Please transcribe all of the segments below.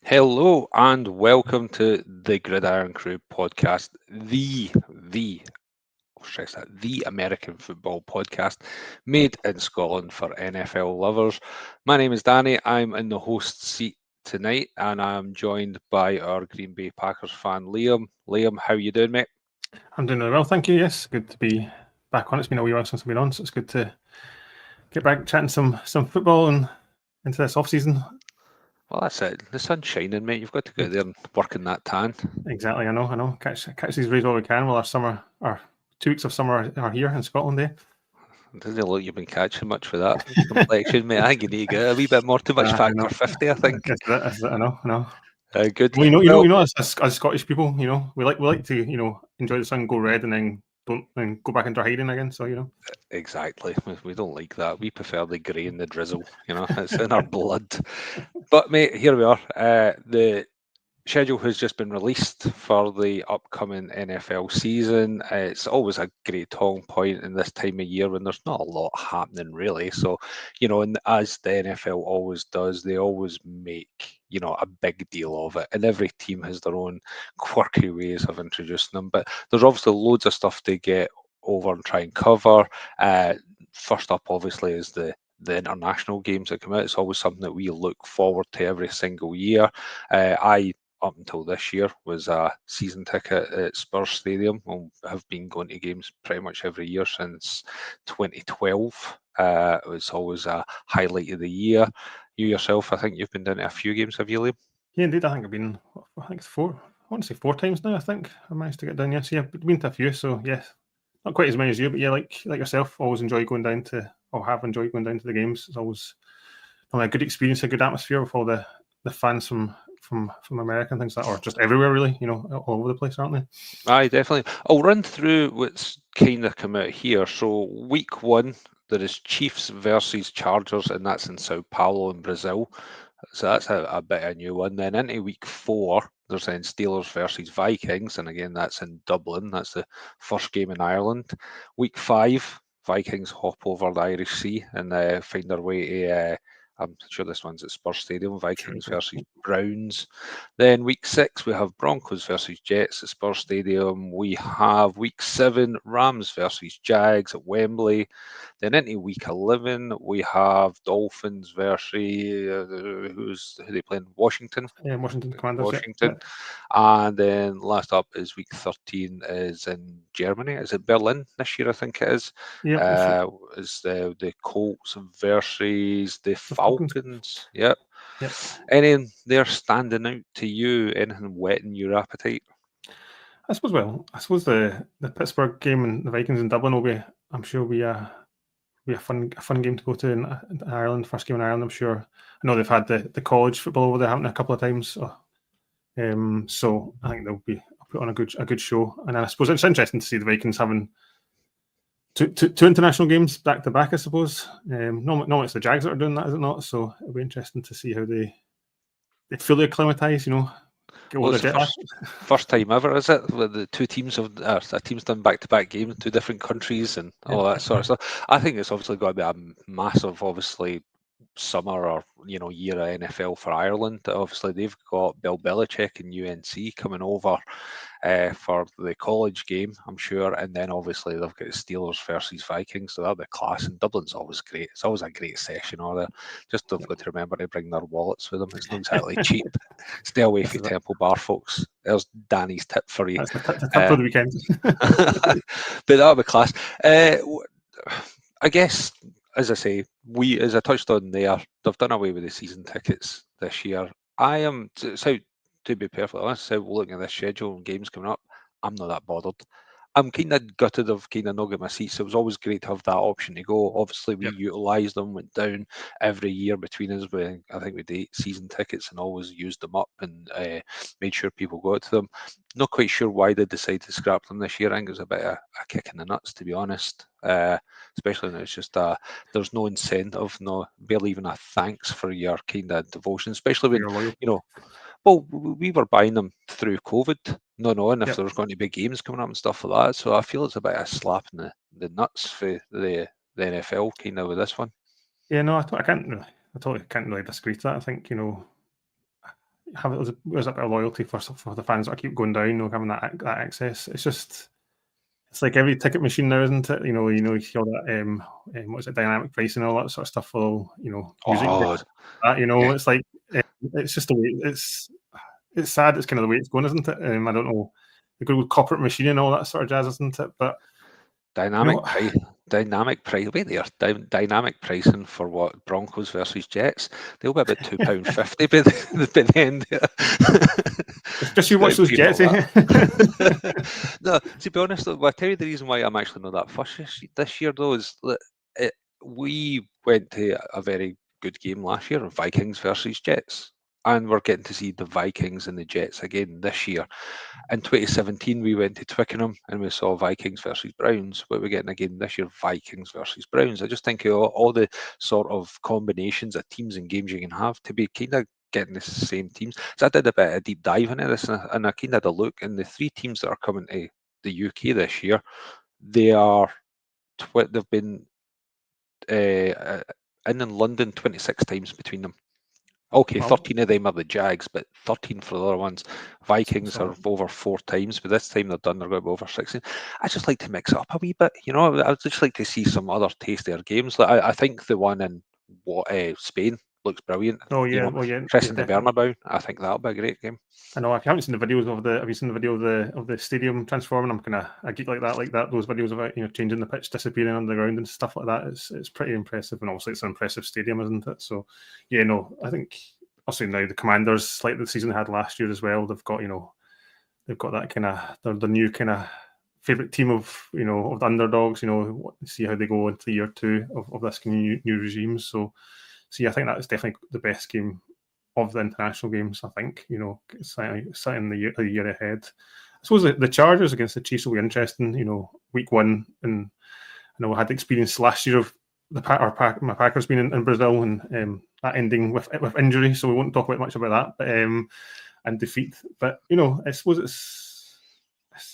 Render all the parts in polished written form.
Hello and welcome to the IRN-CRU podcast, the American football podcast made in Scotland for NFL lovers. My name is Danny. I'm in the host seat tonight, and I'm joined by our Green Bay Packers fan Liam. Liam, how you doing, mate? I'm doing really well, thank you. Yes, good to be back on. It's been a wee while since I've been on, so it's good to get back chatting some football and into this off season. Well, that's it. The sun's shining, mate. You've got to go out there and work in that tan. Exactly, I know. Catch these rays while we can. While our 2 weeks of summer are here in Scotland. It doesn't look like you've been catching much for that complexion, mate. I think you need to get a wee bit more. Too much I factor know. 50, I think. That's it, I know. Good. Well, Well, as Scottish people, we like to enjoy the sun, go red, and then go back into hiding again. So. exactly. We don't like that. We prefer the grey and the drizzle. It's in our blood. But mate, here we are. The schedule has just been released for the upcoming NFL season. It's always a great talking point in this time of year when there's not a lot happening really. So, and as the NFL always does, they always make, a big deal of it. And every team has their own quirky ways of introducing them. But there's obviously loads of stuff to get over and try and cover. First up, obviously, is the international games that come out. It's always something that we look forward to every single year. I up until this year was a season ticket at Spurs Stadium and have been going to games pretty much every year since 2012. It was always a highlight of the year. You yourself, I think you've been down to a few games, have you, Liam? Yeah, indeed. I think it's four. I want to say 4 times now. I think I managed to get down. Yes, yeah, been to a few. So yes, not quite as many as you, but yeah, like yourself, always enjoy going down to, or have enjoyed going down to the games. It's always a good experience, a good atmosphere with all the fans from America and things like that, or just everywhere really. All over the place, aren't they? Aye, definitely. I'll run through what's kind of come out here. So week one, there is Chiefs versus Chargers, and that's in Sao Paulo in Brazil. So that's a bit of a new one. Then into week four, there's then Steelers versus Vikings, and again that's in Dublin. That's the first game in Ireland. Week five, Vikings hop over the Irish Sea and find their way to. I'm sure this one's at Spurs Stadium. Vikings versus Browns. Then week six, we have Broncos versus Jets at Spurs Stadium. We have week seven, Rams versus Jags at Wembley. Then into week 11, we have Dolphins versus who they playing? Washington. Yeah, Washington Commanders. Washington. And then last up is week 13 is in Germany. Is it Berlin this year? I think it is. Yeah. Is the Colts versus the Falcons. Falcons. Yep. Yep. Any there standing out to you? Anything whetting your appetite? I suppose the Pittsburgh game and the Vikings in Dublin will be, I'm sure, be a fun game to go to in Ireland. First game in Ireland, I'm sure. I know they've had the college football over there happening a couple of times, so I think they'll put on a good show. And I suppose it's interesting to see the Vikings having two international games back to back. I suppose. No, it's the Jags that are doing that, is it not? So it'll be interesting to see how they fully acclimatise. Well, it's the first time ever, is it? Where the two teams have a team's done back-to-back games in two different countries and all that sort of stuff. I think it's obviously got to be a massive, obviously, summer or year of NFL for Ireland. Obviously, they've got Bill Belichick and UNC coming over for the college game, I'm sure, and then obviously they've got Steelers versus Vikings, so that'll be class. And Dublin's always great. It's always a great session. Or they just have got to remember to bring their wallets with them. It's not exactly cheap. Stay away from Temple Bar, folks. There's Danny's tip for you. That's the tip for the weekend. But that'll be class. I guess, as I say, as I touched on there, they've done away with the season tickets this year. I am, so to be perfectly honest, so looking at this schedule and games coming up, I'm not that bothered. I'm kind of gutted of kind of not getting my seats. It was always great to have that option to go. Obviously, we utilised them, went down every year between us. I think we did season tickets and always used them up and made sure people got to them. Not quite sure why they decided to scrap them this year. I think it was a bit of a kick in the nuts, to be honest. Especially when it's just there's no incentive, barely even a thanks for your kind of devotion. Especially when well, we were buying them through COVID, not knowing if there was going to be games coming up and stuff like that. So I feel it's a bit of a slap in the nuts for the NFL kind of with this one. Yeah, no, I totally can't really disagree to that. I think there's a bit of loyalty for the fans that keep going down, having that access. It's like every ticket machine now, isn't it? You see all that what's it, dynamic pricing and all that sort of stuff for music. That, yeah. it's like it's just the way it's sad. It's kind of the way it's going, isn't it? I don't know, the good old corporate machine and all that sort of jazz, isn't it? But Dynamic price. Wait there. Dynamic pricing for what, Broncos versus Jets? They'll be about £2.50 by the end. It's just you watch those Jets. No, to be honest, I'll tell you the reason why I'm actually not that fussed this year, though, is that we went to a very good game last year, Vikings versus Jets, and we're getting to see the Vikings and the Jets again this year. In 2017, we went to Twickenham and we saw Vikings versus Browns. What we're getting again this year, Vikings versus Browns. I just think all the sort of combinations of teams and games you can have to be kind of getting the same teams. So I did a bit of deep dive into this, and I kind of had a look. And the 3 teams that are coming to the UK this year, they've been in London 26 times between them. Okay, Wow. 13 of them are the Jags, but 13 for the other ones. Vikings are over 4 times, but this time they're done, they're going to be over 16. I just like to mix it up a wee bit, I'd just like to see some other tastier games. Like I think the one in Spain looks brilliant. Oh yeah, Chris in the Bernabeu, I think that'll be a great game. I know. If you haven't seen the videos have you seen the video of the stadium transforming? I'm kind of a geek like that. Those videos about changing the pitch, disappearing underground and stuff like that. It's pretty impressive, and obviously it's an impressive stadium, isn't it? So yeah, no, I think also now the Commanders, like the season they had last year as well, they've got that kind of the new kind of favorite team of of the underdogs. See how they go into year 2 of this new regime. So yeah, I think that's definitely the best game of the international games. I think starting the year ahead. I suppose the Chargers against the Chiefs will be interesting. Week 1, and I know I had the experience last year of my Packers being in Brazil and that ending with injury, so we won't talk about much about that. But and defeat. But I suppose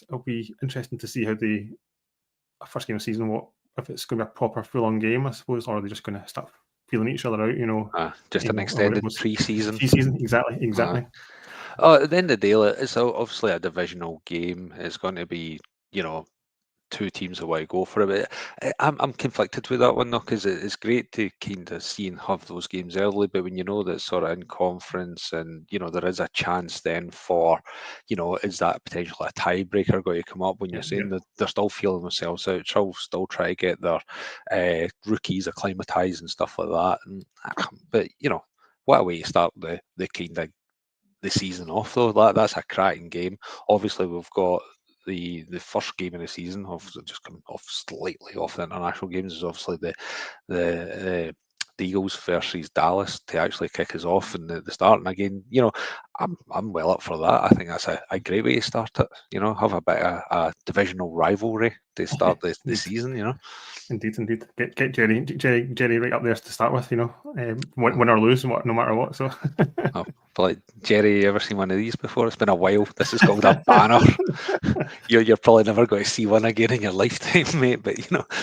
it'll be interesting to see how the first game of the season, if it's going to be a proper full-on game, I suppose, or are they just going to start feeling each other out, just an extended pre-season. Exactly. At the end of the day, it's obviously a divisional game. It's going to be, 2 teams that want to go for it. But I'm conflicted with that one, though, because it's great to kind of see and have those games early, but when you know that sort of in conference and, there is a chance then for, is that potentially a tiebreaker going to come up when you're saying that they're still feeling themselves out, still try to get their rookies acclimatized and stuff like that. But, what a way to start the kind of the season off, though. That's a cracking game. Obviously, we've got the first game of the season, of just coming off slightly off the international games, is obviously the Eagles versus Dallas to actually kick us off in the start. And again, I'm well up for that. I think that's a great way to start it. Have a bit of a divisional rivalry to start the season. Indeed. Get Jerry right up there to start with. Win or lose, no matter what. So. Like, Jerry, you ever seen one of these before? It's been a while. This is called a banner. You're probably never going to see one again in your lifetime, mate. But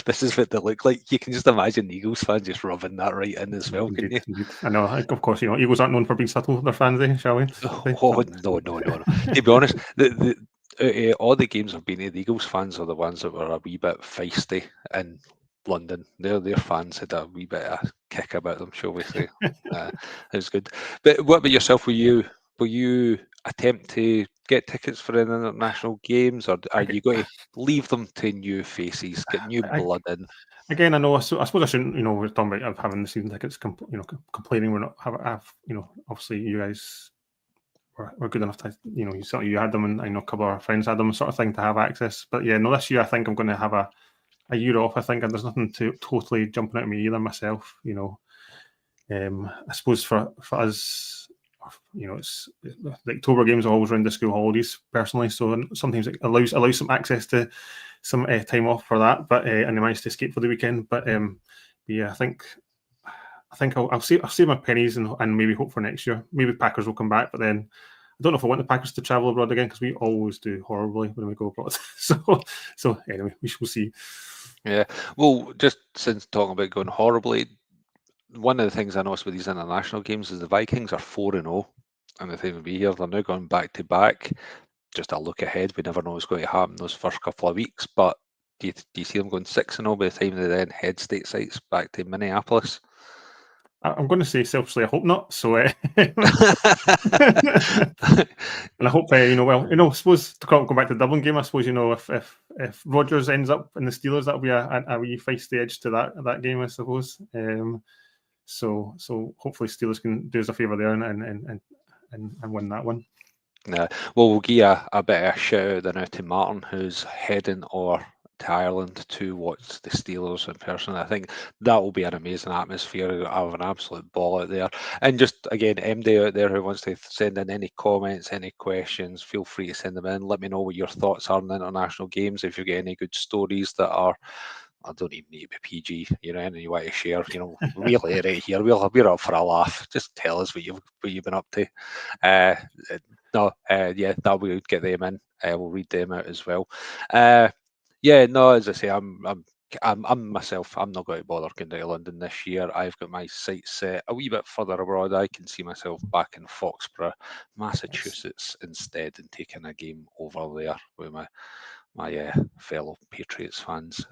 this is what they look like. You can just imagine the Eagles fans just rubbing that right in as well, indeed, couldn't you? Indeed. I know. Of course, Eagles aren't known for being subtle with their fans, shall we? Oh no. To be honest, all the games I've been to, the Eagles fans are the ones that were a wee bit feisty in London. Their fans had a wee bit of kick about them, shall we say. It was good. But what about yourself? Will you attempt to get tickets for an international games, or are you going to leave them to new faces, get new blood in? Again, I know. I suppose I shouldn't. We're talking about having the season tickets. Complaining we're not have. Obviously you guys were good enough to. You had them, and I know a couple of our friends had them, sort of thing, to have access. But yeah, no, this year I think I'm going to have a year off. I think, and there's nothing totally jumping out at me either myself. I suppose for us, it's the October games are always around the school holidays personally, so sometimes it allows some access to some time off for that. But and I managed to escape for the weekend. But yeah, I think I'll save my pennies and maybe hope for next year. Maybe Packers will come back, but then I don't know if I want the Packers to travel abroad again, because we always do horribly when we go abroad. So anyway, we shall see. Yeah, well, just since talking about going horribly, one of the things I noticed with these international games is the Vikings are 4-0 and the time will be here. They're now going back to back. Just a look ahead. We never know what's going to happen those first couple of weeks, but do you see them going 6-0 by the time they then head statesides back to Minneapolis? I'm going to say selfishly, I hope not. So, and I hope I suppose to go back to the Dublin game, I suppose if Rodgers ends up in the Steelers, that'll be a wee feisty edge to that game, I suppose. So hopefully Steelers can do us a favour there and win that one. Yeah, well, we'll give a bit of a shout out then now to Martin, who's heading to Ireland to watch the Steelers in person. I think that will be an amazing atmosphere. I have an absolute ball out there. And just again, MD out there who wants to send in any comments, any questions, feel free to send them in. Let me know what your thoughts are on international games. If you get any good stories that are, I don't even need to be PG, anything you want to share, really right here. We're up for a laugh. Just tell us what you've been up to. Yeah, that we would get them in. We'll read them out as well. Yeah, no, as I say, I'm myself. I'm not going to bother going to London this year. I've got my sights set a wee bit further abroad. I can see myself back in Foxborough, Massachusetts, instead, and taking a game over there with my fellow Patriots fans.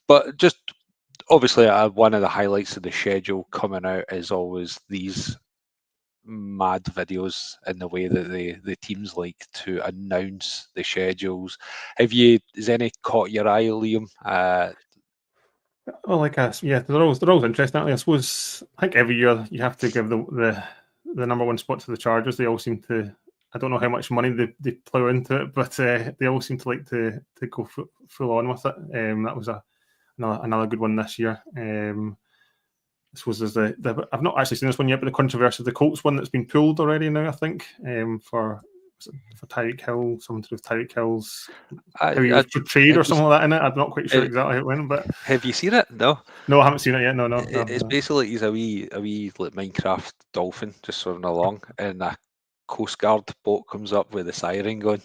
But just obviously, one of the highlights of the schedule coming out is always these mad videos in the way that the teams like to announce the schedules. Has any caught your eye, Liam? Well, they're always interesting. I suppose I think every year you have to give the number one spot to the Chargers. They all seem to. I don't know how much money they plow into it, but they all seem to like to go full on with it. That was another good one this year. I suppose there's I've not actually seen this one yet, but the controversy of the Colts one that's been pulled already now, I think, for Tyreek Hill, something to do with Tyreek Hill's how he was portrayed or something like that in it. I'm not quite sure exactly how it went, but have you seen it? No, I haven't seen it yet. No. It's basically he's a wee like Minecraft dolphin just swimming along, and a Coast Guard boat comes up with a siren going,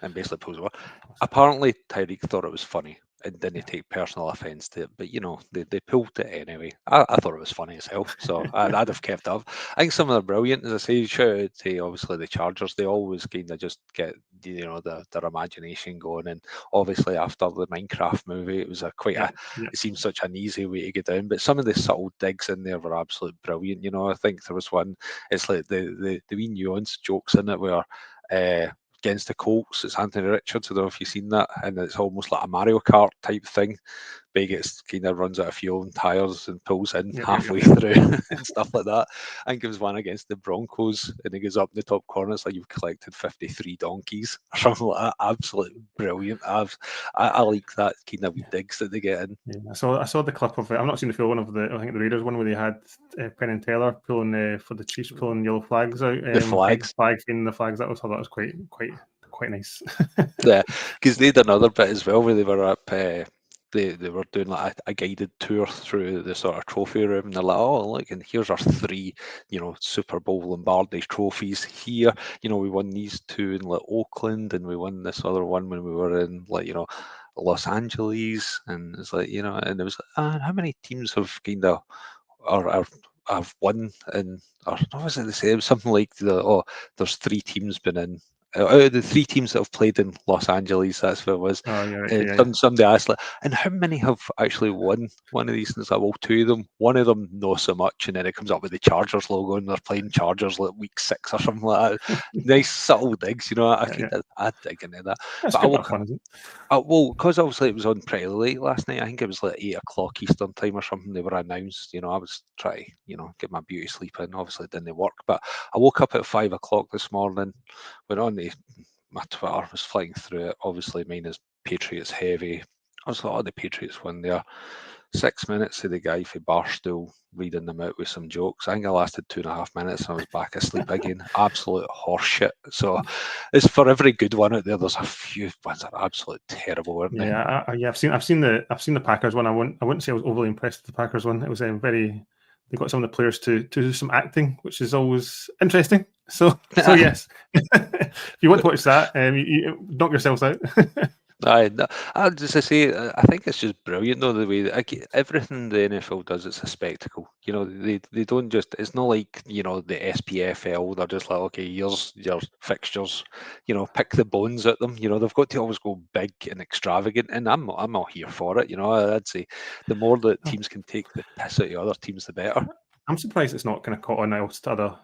and basically pulls over. Apparently, Tyreek thought it was funny and didn't take personal offence to it, but they pulled it anyway. I thought it was funny as hell, so I'd have kept up. I think some of them are brilliant. As I say, shout out to obviously the Chargers. They always kind of just get their imagination going, and obviously after the Minecraft movie, it was it seemed such an easy way to get down. But some of the subtle digs in there were absolutely brilliant. I think there was one. It's like the wee nuance jokes in it where. Against the Colts, it's Anthony Richards. I don't know if you've seen that, and it's almost like a Mario Kart type thing. Big gets kind of runs out of fuel and tires and pulls in halfway through and stuff like that. I think it was one against the Broncos, and he goes up in the top corner. It's like you've collected 53 donkeys or something like that. Absolutely brilliant. I like that kind of wee digs that they get in. Yeah, I saw the clip of it. I've not seen the full one of I think the Raiders one where they had Penn and Taylor pulling for the Chiefs pulling yellow flags out. The flags in the flags. That was quite nice. Yeah, because they did another bit as well where they were up. They were doing like a guided tour through the sort of trophy room, and they're like, oh look, and here's our 3 Super Bowl Lombardi trophies here. We won these 2 in like Oakland, and we won this other one when we were in like Los Angeles, and it's like and it was like, how many teams have kind of have won, and or what was it they say? It was something like there's 3 teams been in. Out of the 3 teams that have played in Los Angeles, that's what it was. Oh, yeah, Somebody asked, like, and how many have actually won one of these? And it's like, well, 2 of them. One of them, not so much. And then it comes up with the Chargers logo, and they're playing Chargers like week 6 or something like that. Nice subtle digs, I'd dig into that. That's good fun, isn't it? Well, because obviously it was on pretty late last night. I think it was like 8 o'clock Eastern time or something. They were announced. I was trying to, get my beauty sleep in. Obviously, it didn't work. But I woke up at 5 o'clock this morning, went on my Twitter, was flying through it. Obviously, mine is Patriots heavy. I was like, the Patriots won there. 6 minutes of the guy for Barstool reading them out with some jokes. I think I lasted 2.5 minutes and I was back asleep again. Absolute horseshit. So it's for every good one out there. There's a few ones that are absolutely terrible, aren't they? Yeah, I've seen the Packers one. I wouldn't say I was overly impressed with the Packers one. It was they got some of the players to do some acting, which is always interesting. So yes, if you want to watch that, you knock yourselves out. As I say, I think it's just brilliant though the way that everything the NFL does, it's a spectacle. They don't just. It's not like the SPFL. They're just like, okay, here's your fixtures. Pick the bones at them. They've got to always go big and extravagant, and I'm all here for it. I'd say the more that teams can take the piss out of other teams, the better. I'm surprised it's not kind of caught on else to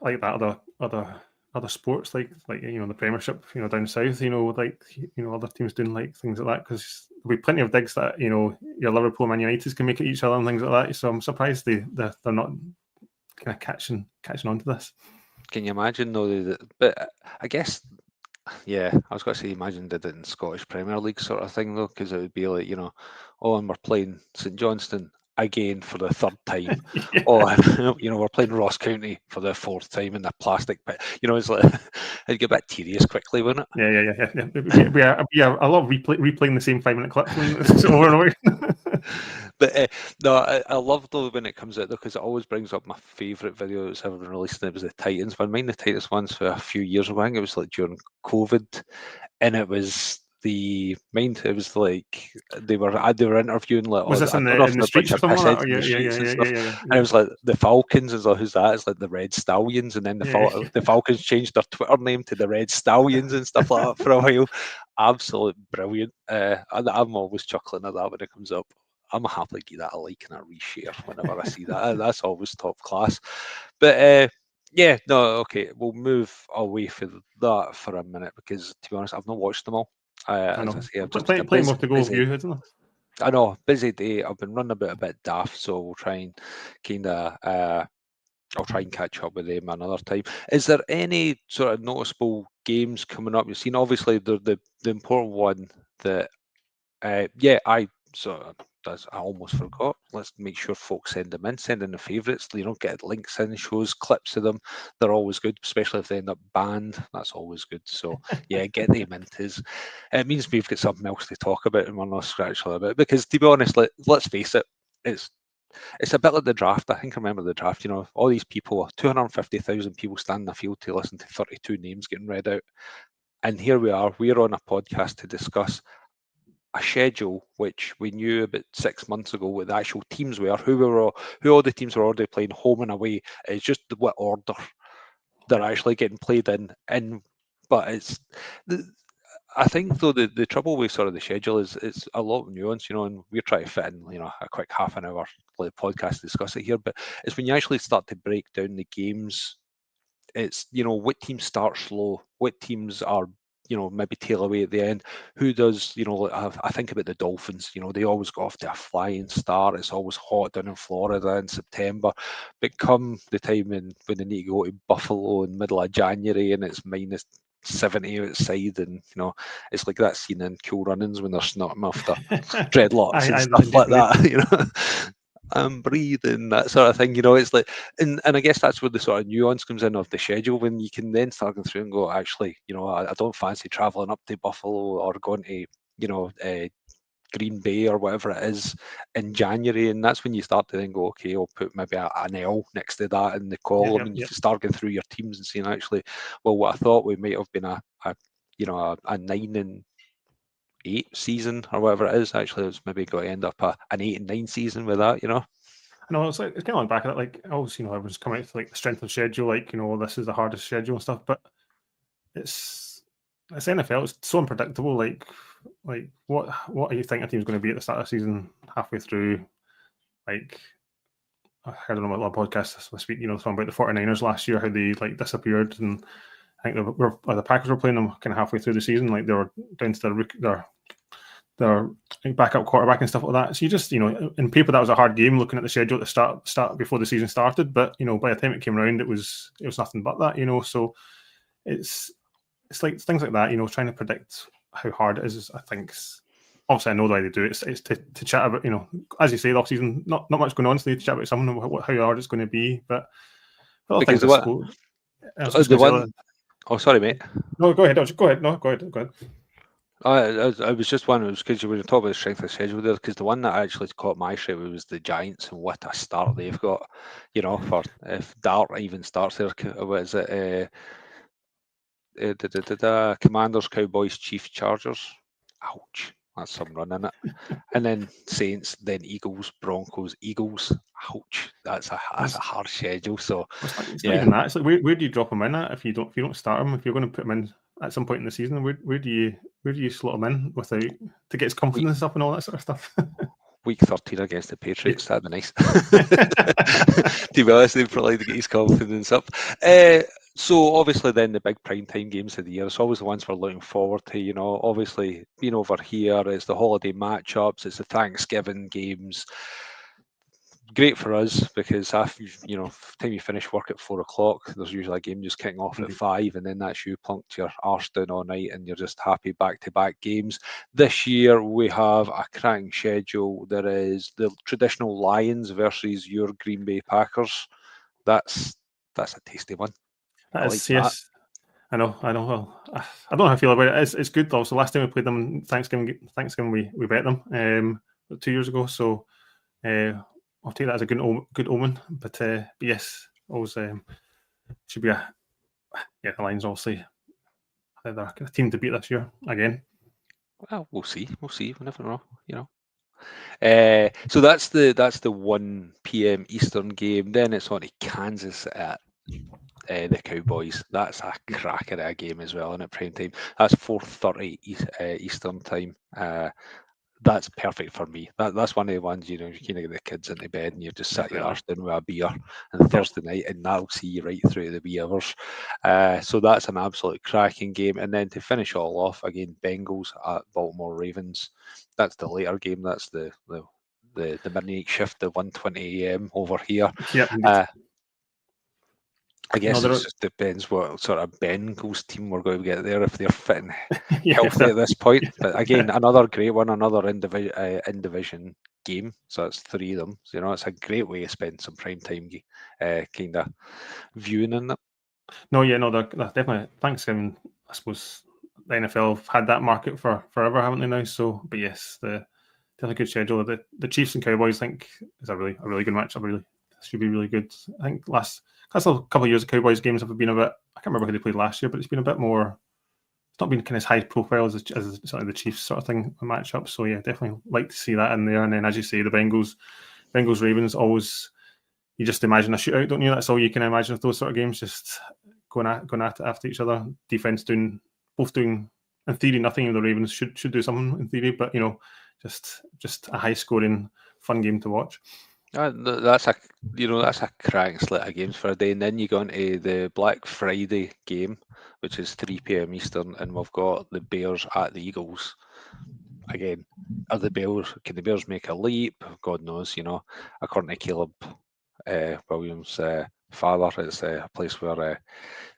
other sports like the Premiership down south, other teams doing like things like that, because there'll be plenty of digs that your Liverpool, Man United can make at each other and things like that. So I'm surprised they're not kind of catching on to this. Can you imagine though? But I guess, yeah, I was going to say, imagine did it in Scottish Premier League sort of thing though, because it would be like, oh, and we're playing St Johnstone again for the third time. Yeah. Oh, we're playing Ross County for the fourth time in the plastic pit. It's like it'd get a bit tedious quickly, wouldn't it? Yeah. I love replaying the same 5-minute clips over and over. But no, I love though when it comes out though, because it always brings up my favourite video that's ever been released, and it was the Titans one. Mine, the Titans ones for a few years ago. I think it was like during COVID, and it was it was like they were interviewing like, Was this I in don't know if the they're a bunch streets or of something like pissheads that? in the streets and stuff, Yeah. and it was like the Falcons, and like, who's that? It's like the Red Stallions, and then the Falcons changed their Twitter name to the Red Stallions and stuff like that for a while. Absolute brilliant. I'm always chuckling at that when it comes up. I'm happy to give that a like and a reshare whenever I see that. That's always top class. But yeah, no, okay, we'll move away from that for a minute, because to be honest, I've not watched them all. As I say, I've just been plenty more to go for you, isn't there? I know, busy day. I've been running a bit daft, so we'll try and kind of I'll try and catch up with them another time. Is there any sort of noticeable games coming up? You've seen, obviously, the important one that I almost forgot. Let's make sure folks send them in. Send in the favourites. Get links in, shows, clips of them. They're always good, especially if they end up banned. That's always good. So yeah, get them into. It means we've got something else to talk about, and we're not scratching a bit. Because to be honest, let's face it, it's a bit like the draft. I think I remember the draft. All these people, 250,000 people stand in the field to listen to 32 names getting read out, and here we are. We're on a podcast to discuss a schedule which we knew about 6 months ago what the actual teams were, who all the teams were already playing home and away. It's just what order they're actually getting played in. But I think though the trouble with sort of the schedule is it's a lot of nuance, and we're trying to fit in a quick half an hour podcast to discuss it here. But it's when you actually start to break down the games, it's what teams start slow, what teams are maybe tail away at the end. Who does I think about the Dolphins. They always go off to a flying start. It's always hot down in Florida in September, but come the time when they need to go to Buffalo in middle of January and it's minus 70 outside, and it's like that scene in Cool Runnings when they're snotting off their dreadlocks and stuff like that. I'm breathing, that sort of thing. It's like, and I guess that's where the sort of nuance comes in of the schedule, when you can then start going through and go, actually, I don't fancy traveling up to Buffalo or going to, Green Bay or whatever it is in January, and that's when you start to then go, okay, I'll put maybe an L next to that in the column, and you can start going through your teams and saying, actually, well, what I thought we might have been a 9-8 season or whatever it is, actually it's maybe going to end up an 8-9 season with that. No, it's kind of on back of that. Like, obviously, I was coming out to the strength of schedule, this is the hardest schedule and stuff. But it's NFL. It's so unpredictable. Like what do you think a team's going to be at the start of the season, halfway through? Like, I heard on a lot of podcasts this week, talking about the 49ers last year, how they disappeared, and I think the Packers were playing them kind of halfway through the season. Like, they were down to their backup quarterback and stuff like that. So you just, in paper, that was a hard game looking at the schedule at the start before the season started. But by the time it came around, it was nothing but that. So it's like things like that. Trying to predict how hard it is. I think obviously I know the way they do it. It's to chat about, as you say, the off season, not much going on, so they chat about something how hard it's going to be. But because oh, sorry, mate. No, go ahead. Go ahead. No, go ahead. I was just wondering, because you were talking about the strength of the schedule there, because the one that actually caught my eye was the Giants, and what a start they've got. For if Dart even starts there, what is it? Commanders, Cowboys, Chiefs, Chargers. Ouch. That's some run in it. And then Saints, then Eagles, Broncos, Eagles. Ouch, that's a hard schedule. So It's not yeah, even that. It's like where do you drop them in at if you don't start them? If you're going to put them in at some point in the season, where do you slot them in without to get his confidence up and all that sort of stuff? week 13 against the Patriots, that'd be nice. To be honest, they'd probably like to get his confidence up. So obviously then the big primetime games of the year, it's always the ones we're looking forward to, you know, obviously being over here, it's the holiday matchups, it's the Thanksgiving games. Great for us because after, you know, time you finish work at 4 o'clock, there's usually a game just kicking off at 5, and then that's you plunked your arse down all night and you're just happy back-to-back games. This year we have a cracking schedule. There is the traditional Lions versus your Green Bay Packers. That's a tasty one. I like that. Yes. I know. Well, I don't know how I feel about it. It's good though. So last time we played them Thanksgiving we bet them 2 years ago. So I'll take that as a good omen. But yes, always should be the Lions obviously they're a team to beat this year again. Well, we'll see. We never know. You know. So that's the 1 p.m. Eastern game. Then it's on to Kansas at the Cowboys. That's a cracker of a game as well, and at prime time. That's 4:30 Eastern time. That's perfect for me. That's one of the ones, you know, you kind of get the kids into bed and you just sit your arse down with a beer on Thursday night, and that'll see you right through the wee hours. So that's an absolute cracking game. And then to finish all off, again, Bengals at Baltimore Ravens. That's the later game. That's the midnight shift, the 1:20 a.m. over here. Yeah. I guess it just depends what sort of Bengals team we're going to get there, if they're fit and healthy at this point. But again, another great one, another in division game. So it's 3 of them. So, you know, it's a great way to spend some prime time kind of viewing in it. They're definitely Thanksgiving. I suppose the NFL have had that market for forever, haven't they now? So, but yes, definitely good schedule. The Chiefs and Cowboys, I think, is a really good match. Should be really good. I think last couple of years, the Cowboys games have been a bit. I can't remember who they played last year, but it's been a bit more. It's not been kind of high profile as something the Chiefs sort of thing matchup. So yeah, definitely like to see that in there. And then, as you say, the Bengals Ravens, always. You just imagine a shootout, don't you? That's all you can imagine with those sort of games. Just going at it after each other. Defense both doing in theory nothing. The Ravens should do something in theory, but you know, just a high scoring, fun game to watch. That's a cracking slate of games for a day, and then you go into the Black Friday game, which is 3 p.m. Eastern, and we've got the Bears at the Eagles. Again, can the Bears make a leap? God knows, you know. According to Caleb Williams' father, it's a place where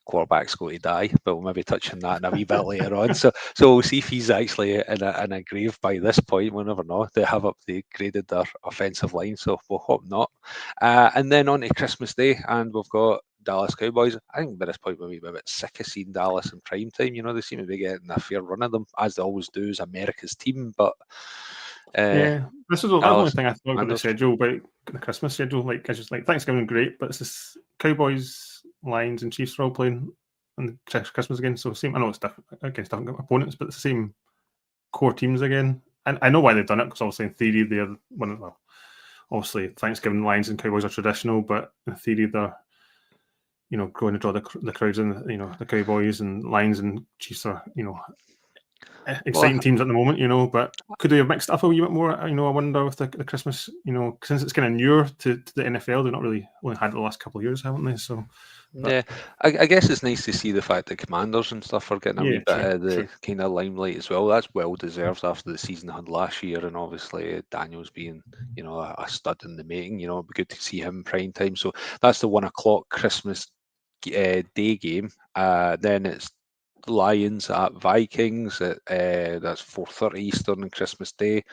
quarterbacks go to die, but we'll maybe touch on that in a wee bit later on. So we'll see if he's actually in a grave by this point. We'll never know. They have upgraded their offensive line, so we'll hope not. And then on to Christmas Day, and we've got Dallas Cowboys. I think by this point we'll be a bit sick of seeing Dallas in prime time. You know, they seem to be getting a fair run of them, as they always do, as America's team. But this is the only thing I thought about the schedule, about the Christmas schedule. Like, I just like Thanksgiving, great, but it's this Cowboys, Lions, and Chiefs are all playing on the Christmas again. So same. I know it's different against different opponents, but it's the same core teams again. And I know why they've done it, because obviously in theory they're obviously Thanksgiving, Lions, and Cowboys are traditional, but in theory they're going to draw the crowds in. The Cowboys and Lions and Chiefs are exciting teams at the moment, but could they have mixed up a wee bit more? I wonder with the Christmas, since it's kind of newer to the NFL, they've not really only had it the last couple of years, haven't they? So yeah, I guess it's nice to see the fact that Commanders and stuff are getting a wee bit of the kind of limelight as well. That's well deserved after the season they had last year, and obviously Daniels being a stud in the making. It'd be good to see him prime time. So that's the 1 o'clock Christmas day game. Then it's Lions at Vikings. That's 4:30 Eastern on Christmas Day.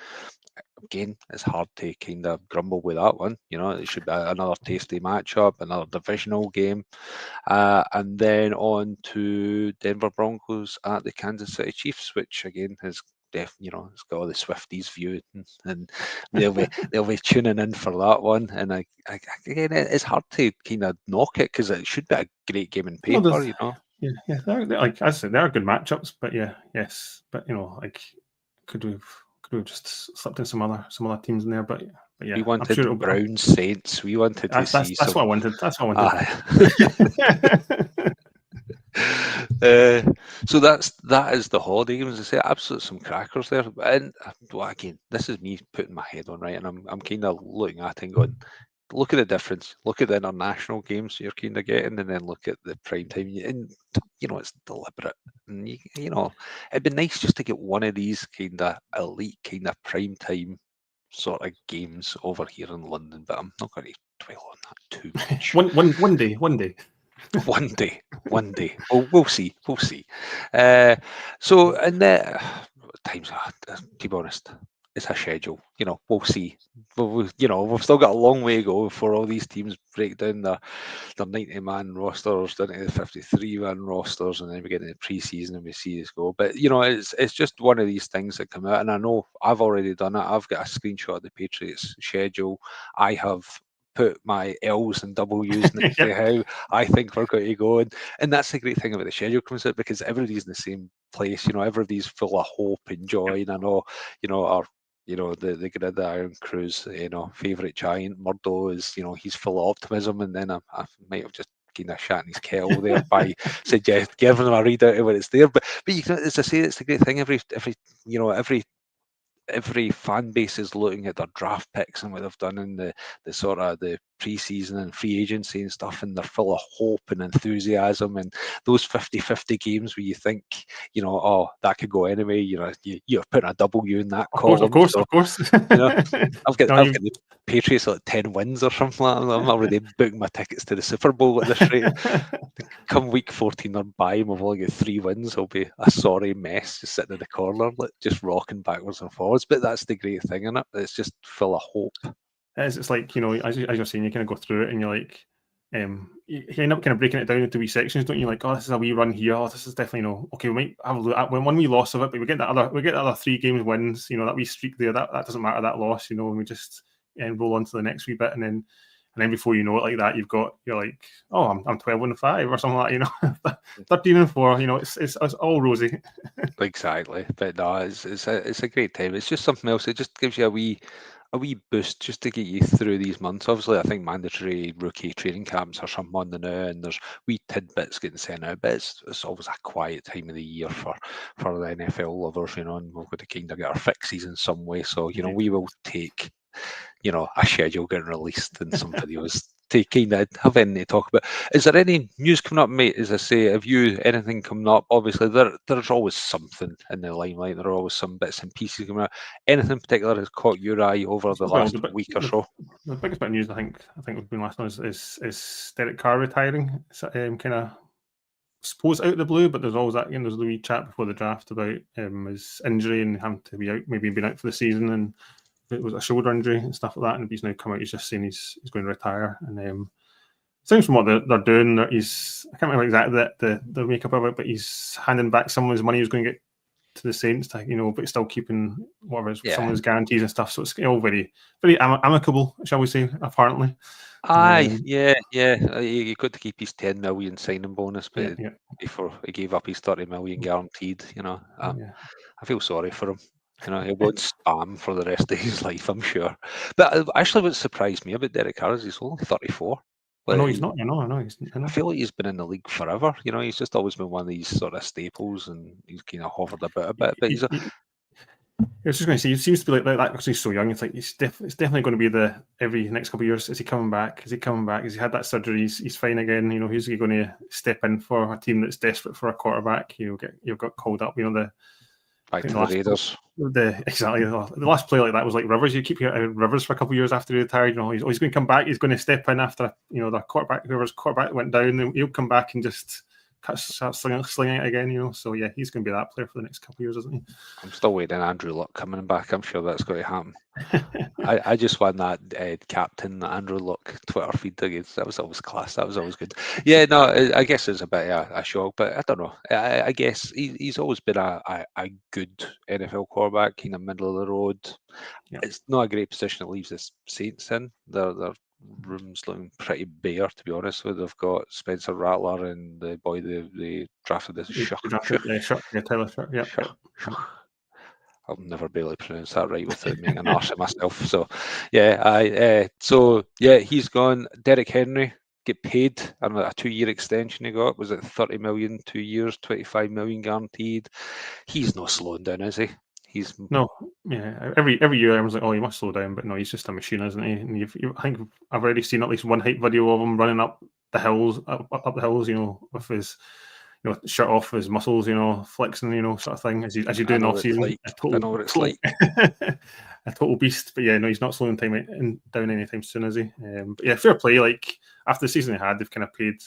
Again, it's hard to kind of grumble with that one. It should be another tasty matchup, another divisional game. And then on to Denver Broncos at the Kansas City Chiefs, which again is it's got all the Swifties viewing, and they'll be tuning in for that one. And again, it's hard to kind of knock it, because it should be a great game in paper. Yeah. Like I said, they are good matchups, but but could we IRN-CRU just slipped in some other teams in there, but yeah, We I'm wanted sure it'll be. Brown Saints. We wanted to see That's some. what I wanted. That's what I wanted. So that is the holiday games. I say absolute some crackers there. And well, again, this is me putting my head on right, and I'm kind of looking at it and going, look at the difference. Look at the international games you're kind of getting, and then look at the prime time. And it's deliberate. And it'd be nice just to get one of these kind of elite, kind of prime time sort of games over here in London. But I'm not going to dwell on that too much. one day. One day. We'll see. We'll see. So, and times, to be honest, it's a schedule. We'll see. We've still got a long way to go before all these teams break down their 90-man rosters down to the 53-man rosters, and then we get into pre-season and we see this go. But it's just one of these things that come out, and I know I've already done it. I've got a screenshot of the Patriots schedule. I have put my L's and W's next to how I think we're going to go, and that's the great thing about the schedule comes out, because everybody's in the same place. Everybody's full of hope and joy, and I know our the grid, the IRN-CRU's favourite giant Murdo is he's full of optimism, and then I might have just kind of shat in his kettle there by giving him a readout of when it's there, but you can, as I say, it's the great thing. Every fan base is looking at their draft picks and what they've done in the sort of the pre-season and free agency and stuff, and they're full of hope and enthusiasm, and those 50-50 games where you think oh, that could go anyway, you're putting a W in that column. Of course. I've got the Patriots at 10 wins or something like that. I'm already booking my tickets to the Super Bowl at this rate. Come week 14 or by, and we've only got 3 wins. I'll be a sorry mess just sitting in the corner, just rocking backwards and forwards. But that's the great thing in it. It's just full of hope. It's like, as you're saying, you kind of go through it and you're like, you end up kind of breaking it down into wee sections, don't you? Like, oh, this is a wee run here. Oh, this is definitely, okay, we might have a look at one wee loss of it, but we get the other 3 games wins, that wee streak there, that doesn't matter, that loss, and we just roll on to the next wee bit, and then before you know it, like that, you're like, oh, I'm 12-5 or something like that, 13-4. It's all rosy. Exactly, but no, it's a great time. It's just something else. It just gives you a wee boost just to get you through these months. Obviously, I think mandatory rookie training camps are something on the now, and there's wee tidbits getting sent out, but it's always a quiet time of the year for the NFL lovers, and we've got to kind of get our fixes in some way. So we will take a schedule getting released and some videos to kind of have anything to talk about. Is there any news coming up, mate? As I say, have you anything coming up? Obviously, there's always something in the limelight. There are always some bits and pieces coming out. Anything particular has caught your eye over the last week or so? The biggest bit of news I think we've been last on is Derek Carr retiring. It's, kind of suppose out of the blue, but there's always that. There's the wee chat before the draft about his injury and having to be out, maybe been out for the season, and it was a shoulder injury and stuff like that, and he's now come out. He's just saying he's going to retire, and sounds from what they're doing. I can't remember exactly the makeup of it, but he's handing back some of his money he was going to get to the Saints, but still keeping some of his guarantees and stuff. So it's all very, very amicable, shall we say? Apparently. Aye, yeah. He got to keep his 10 million signing bonus, but before he gave up his 30 million guaranteed, I feel sorry for him. He'll go and spam for the rest of his life, I'm sure. But actually, what surprised me about Derek Carr is he's only 34. I know he's not. I know. I feel like he's been in the league forever. He's just always been one of these sort of staples, and he's kind of hovered about a bit. But he's I was just going to say, it seems to be like that because he's so young. It's like it's definitely going to be every next couple of years. Is he coming back? Has he had that surgery? He's fine again. Who's he going to step in for a team that's desperate for a quarterback? You've got called up. Back to the Raiders. Exactly. The last play like that was like Rivers. You keep hearing Rivers for a couple of years after he retired. He's going to come back. He's going to step in after the quarterback. Whoever's quarterback went down, he'll come back and just start slinging it again. So yeah, he's going to be that player for the next couple of years, isn't he? I'm still waiting on Andrew Luck coming back. I'm sure that's going to happen. I just want that captain Andrew Luck Twitter feed again. That was always class. That was always good. Yeah, no, I guess it's a bit of a shock, but I don't know. I guess he's always been a good NFL quarterback, kind of middle of the road. Yeah. It's not a great position it leaves the Saints in. Their room's looking pretty bare, to be honest with. They've got Spencer Rattler and the boy they drafted this Taylor Shuck. Yeah. I'll never be able to pronounce that right without making an arse of myself. So, yeah, he's gone. Derek Henry get paid on a 2-year extension he got. Was it 30 million, 2 years, 25 million guaranteed? He's not slowing down, is he? He's No, yeah. Every year I was like, oh, he must slow down, but no, he's just a machine, isn't he? And I think I've already seen at least one hype video of him running up the hills, up the hills, with his, shirt off, his muscles, flexing, sort of thing, as you do in off season. Like. I know what it's like. A total beast, but yeah, no, he's not slowing down anytime soon, is he? But yeah, fair play. Like after the season they had, they've kind of paid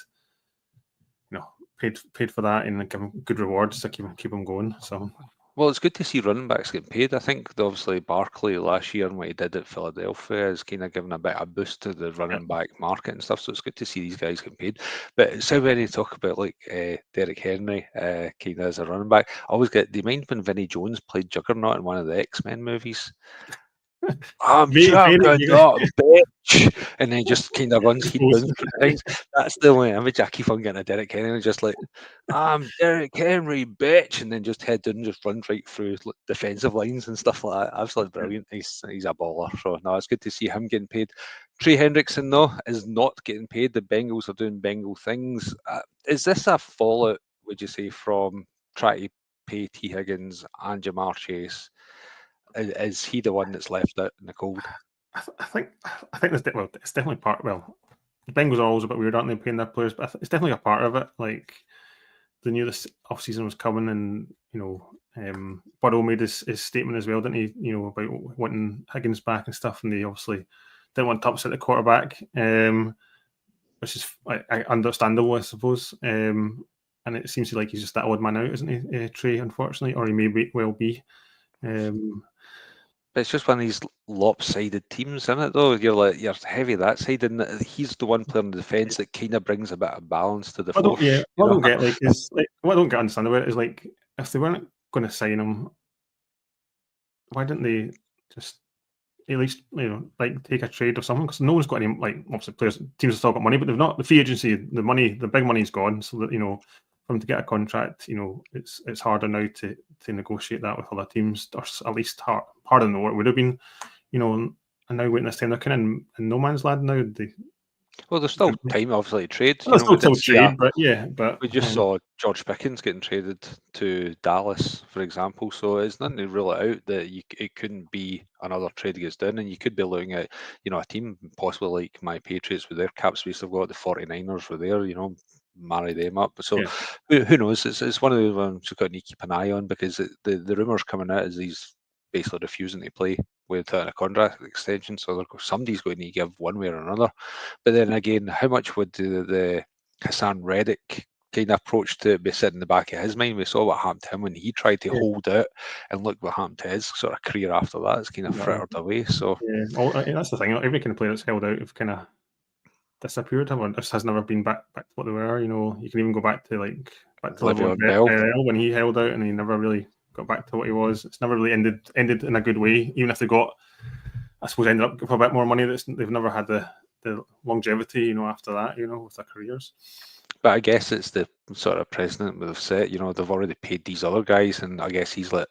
for that and give him good rewards to keep him going. So. Well, it's good to see running backs getting paid. I think obviously Barkley last year and what he did at Philadelphia is kind of given a bit of a boost to the running back market and stuff. So it's good to see these guys getting paid. But it's how when you talk about like Derek Henry kind of as a running back, I always get, do you mind when Vinnie Jones played Juggernaut in one of the X-Men movies? I'm Juggernaut, bitch, and then just kind of runs head down through things. That's the only image I keep on getting of Derek Henry, just like, I'm Derek Henry, bitch, and then just head down and just run right through defensive lines and stuff like that. Absolutely brilliant. He's a baller. So no, it's good to see him getting paid. Trey Hendrickson though is not getting paid. The Bengals are doing Bengal things. Is this a fallout, would you say, from trying to pay T. Higgins and Jamar Chase? Is he the one that's left out in the cold? I think it's definitely part. Well, the Bengals are always a bit weird, aren't they, paying their players? But it's definitely a part of it. Like they knew this off season was coming, and Burrow made his statement as well, didn't he? About wanting Higgins back and stuff, and they obviously didn't want to upset the quarterback, which is understandable, I suppose. And it seems like he's just that odd man out, isn't he, Trey? Unfortunately, or he may well be. But it's just one of these lopsided teams, isn't it? Though you're heavy that side, and he's the one player in the defence that kind of brings a bit of balance to the force. What I don't get what I don't get understand about it is like if they weren't going to sign him, why didn't they just at least take a trade or something? Because no one's got any obviously teams have still got money, but they've not the free agency. The big money's gone, so that for him to get a contract, it's harder now to negotiate that with other teams, or at least harder than what it would have been, and now waiting this time they're kind of in no man's land now. Well, there's still time, obviously, to trade. There's still trade, but we just saw George Pickens getting traded to Dallas, for example. So it's nothing to rule it out that it couldn't be another trade that gets done, and you could be looking at a team possibly like my Patriots with their cap space they've got, the 49ers were there, marry them up. So who knows? It's one of the ones you've got to keep an eye on, because the rumours coming out is he's basically refusing to play with a contract extension. So somebody's going to give one way or another. But then again, how much would the Hassan Reddick kind of approach to be sitting in the back of his mind? We saw what happened to him when he tried to hold out, and look what happened to his sort of career after that. It's kind of frittered away. So that's the thing. Every kind of player that's held out have kind of disappeared. Just has never been back to what they were. You can even go back to Le'Veon Bell when he held out, and he never really got back to what he was. It's never really ended in a good way. Even if they got, I suppose, ended up for a bit more money, they've never had the longevity, after that, with their careers. But I guess it's the sort of precedent they've set. They've already paid these other guys, and I guess he's like,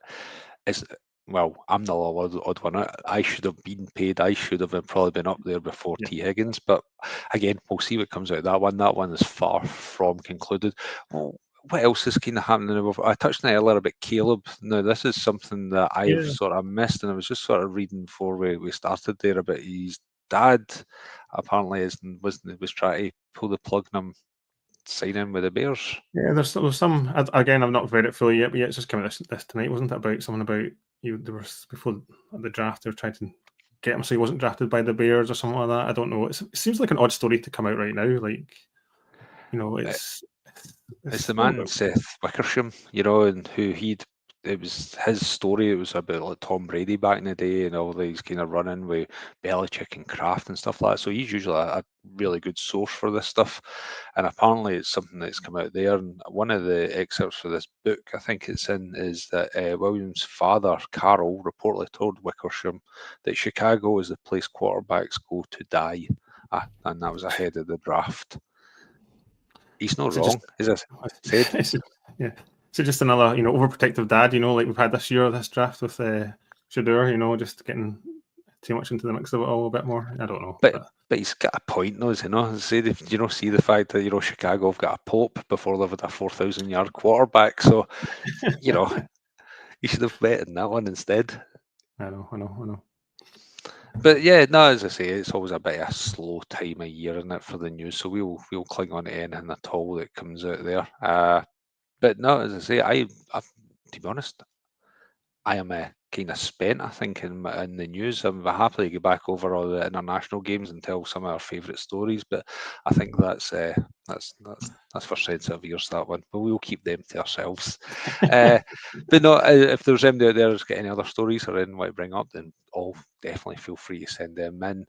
I'm the odd one. I should have been paid. I should have probably been up there before T. Higgins. But again, we'll see what comes out of that one. That one is far from concluded. Well, what else is kind of happening? I touched on it earlier about Caleb. Now, this is something that I've sort of missed, and I was just sort of reading before we started there about his dad. Apparently, was trying to pull the plug on him signing with the Bears. Yeah, there's some. Again, I've not read it fully yet, but it's just coming this tonight, wasn't it? About something about there was before the draft they were trying to get him so he wasn't drafted by the Bears or something like that. I don't know. It seems like an odd story to come out right now. It's the man Seth Wickersham, and who it was his story. It was about like Tom Brady back in the day and all these kind of running with Belichick and Kraft and stuff like that. So he's usually a really good source for this stuff. And apparently it's something that's come out there. And one of the excerpts for this book, I think it's in, is that Williams' father, Carroll, reportedly told Wickersham that Chicago is the place quarterbacks go to die. And that was ahead of the draft. He's not wrong, is it? Yeah. So just another, overprotective dad, like we've had this year, this draft with Shadur, just getting too much into the mix of it all a bit more. I don't know. But he's got a point, though, see the fact that Chicago have got a Pope before they've had a 4,000-yard quarterback. So you should have bet in that one instead. I know. But yeah, no, as I say, it's always a bit of a slow time of year in it for the news. So we'll cling on to anything at all that comes out there. But no, as I say, I to be honest, I am kind of spent, I think, in the news. I'm happily go back over all the international games and tell some of our favourite stories, but I think that's for sensitive ears, that one. But we'll keep them to ourselves. But no, if there's anybody out there who's got any other stories or anything to bring up, then definitely feel free to send them in.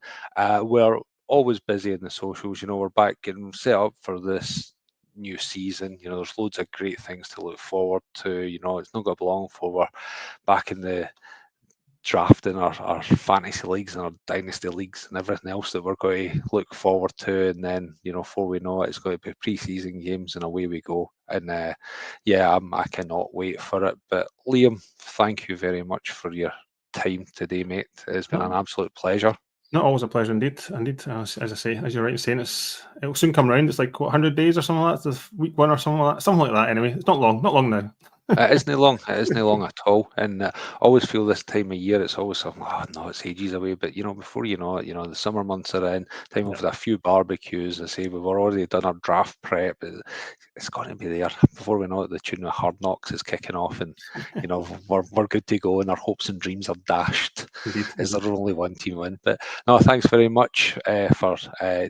We're always busy in the socials. We're back getting set up for this new season. There's loads of great things to look forward to. It's not going to be long before we're back in the drafting our fantasy leagues and our dynasty leagues and everything else that we're going to look forward to. And then, before we know it, it's going to be pre-season games and away we go. And I cannot wait for it. But Liam, thank you very much for your time today, mate. It's been an absolute pleasure. Not always a pleasure, indeed. As I say, as you're right in saying, it'll soon come round. It's like 100 days or something like that. It's week 1 or something like that. Anyway, it's not long now. It isn't long. It isn't long at all. And I always feel this time of year, it's always something, no, it's ages away. But, before you know it, the summer months are in, time we've had a few barbecues. I say we've already done our draft prep. It's going to be there. Before we know it, the tune of Hard Knocks is kicking off and, we're good to go and our hopes and dreams are dashed. Is there only one team win? But no, thanks very much for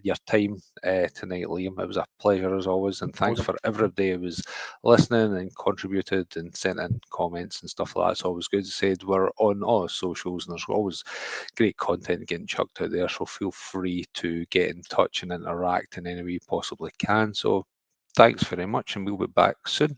your time tonight, Liam. It was a pleasure as always. And thanks for everybody who was listening and contributed and sent in comments and stuff like that. It's always good. As I said, we're on all socials and there's always great content getting chucked out there. So feel free to get in touch and interact in any way you possibly can. So thanks very much and we'll be back soon.